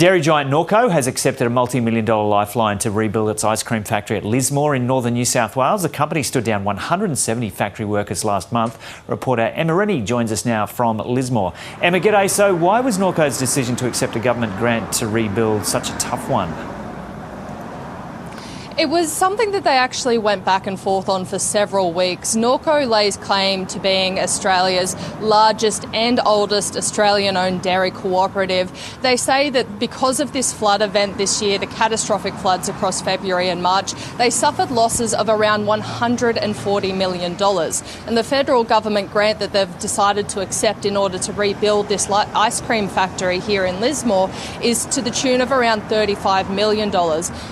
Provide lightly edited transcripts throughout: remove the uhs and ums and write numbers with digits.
Dairy giant Norco has accepted a multi-million-dollar lifeline to rebuild its ice cream factory at Lismore in northern New South Wales. The company stood down 170 factory workers last month. Reporter Emma Rennie joins us now from Lismore. Emma, g'day. So why was Norco's decision to accept a government grant to rebuild such a tough one? It was something that they actually went back and forth on for several weeks. Norco lays claim to being Australia's largest and oldest Australian-owned dairy cooperative. They say that because of this flood event this year, the catastrophic floods across February and March, they suffered losses of around $140 million. And the federal government grant that they've decided to accept in order to rebuild this ice cream factory here in Lismore is to the tune of around $35 million.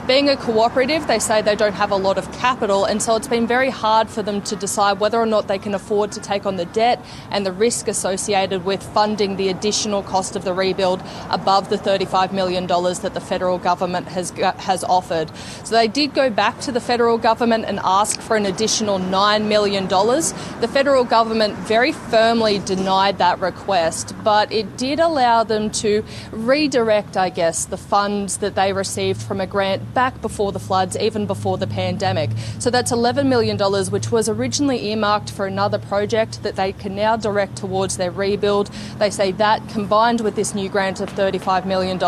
Being a cooperative, they say they don't have a lot of capital, and so it's been very hard for them to decide whether or not they can afford to take on the debt and the risk associated with funding the additional cost of the rebuild above the $35 million that the federal government has offered. So they did go back to the federal government and ask for an additional $9 million. The federal government very firmly denied that request, but it did allow them to redirect, I guess, the funds that they received from a grant back before the floods, even before the pandemic. So that's $11 million, which was originally earmarked for another project that they can now direct towards their rebuild. They say that, combined with this new grant of $35 million,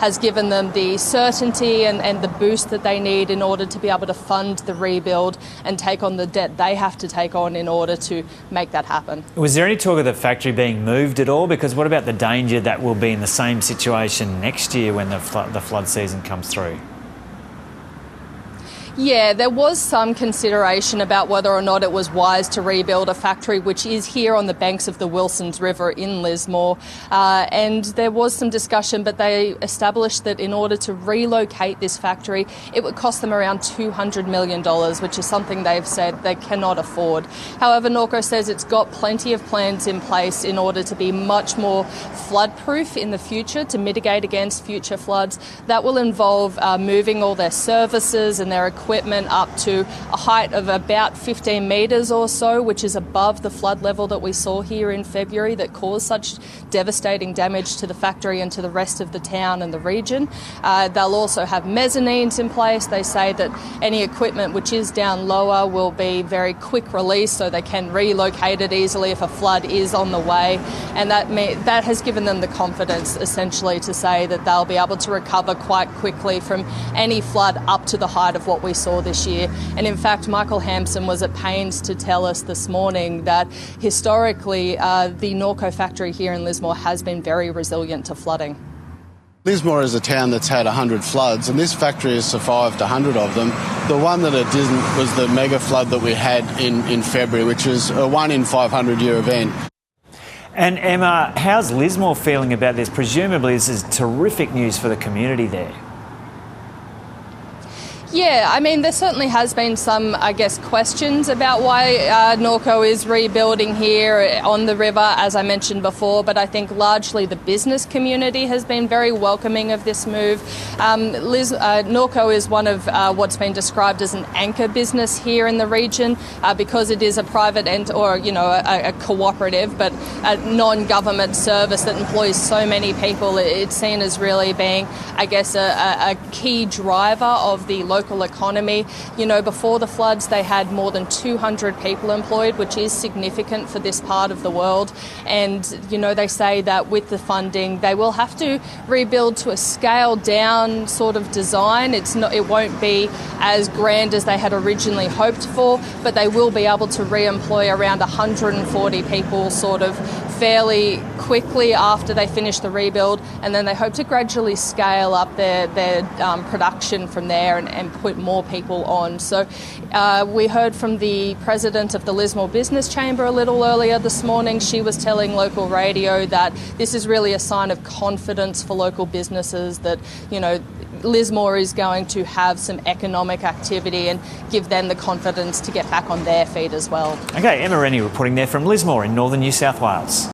has given them the certainty and the boost that they need in order to be able to fund the rebuild and take on the debt they have to take on in order to make that happen. Was there any talk of the factory being moved at all? Because what about the danger that we'll be in the same situation next year when the flood season comes through? Yeah, there was some consideration about whether or not it was wise to rebuild a factory which is here on the banks of the Wilsons River in Lismore. And there was some discussion, but they established that in order to relocate this factory, it would cost them around $200 million, which is something they've said they cannot afford. However, Norco says it's got plenty of plans in place in order to be much more flood-proof in the future, to mitigate against future floods. That will involve moving all their services and their equipment up to a height of about 15 metres or so, which is above the flood level that we saw here in February that caused such devastating damage to the factory and to the rest of the town and the region. They'll also have mezzanines in place. They say that any equipment which is down lower will be very quick release, so they can relocate it easily if a flood is on the way. And that has given them the confidence, essentially, to say that they'll be able to recover quite quickly from any flood up to the height of what we saw this year. And in fact, Michael Hampson was at pains to tell us this morning that historically the Norco factory here in Lismore has been very resilient to flooding. Lismore is a town that's had 100 floods, and this factory has survived 100 of them. The one that it didn't was the mega flood that we had in February, which was a 1 in 500-year event. And Emma, how's Lismore feeling about this? Presumably this is terrific news for the community there. Yeah, I mean, there certainly has been some, I guess, questions about why Norco is rebuilding here on the river, as I mentioned before, but I think largely the business community has been very welcoming of this move. Norco is one of what's been described as an anchor business here in the region because it is a private a cooperative, but a non-government service that employs so many people. It's seen as really being, I guess, a key driver of the local economy. You know, before the floods, they had more than 200 people employed, which is significant for this part of the world. And, you know, they say that with the funding, they will have to rebuild to a scaled down sort of design. It won't be as grand as they had originally hoped for, but they will be able to re-employ around 140 people sort of fairly quickly after they finish the rebuild, and then they hope to gradually scale up their production from there and put more people on. So we heard from the president of the Lismore Business Chamber a little earlier this morning. She was telling local radio that this is really a sign of confidence for local businesses that, you know, Lismore is going to have some economic activity and give them the confidence to get back on their feet as well. Okay, Emma Rennie reporting there from Lismore in northern New South Wales.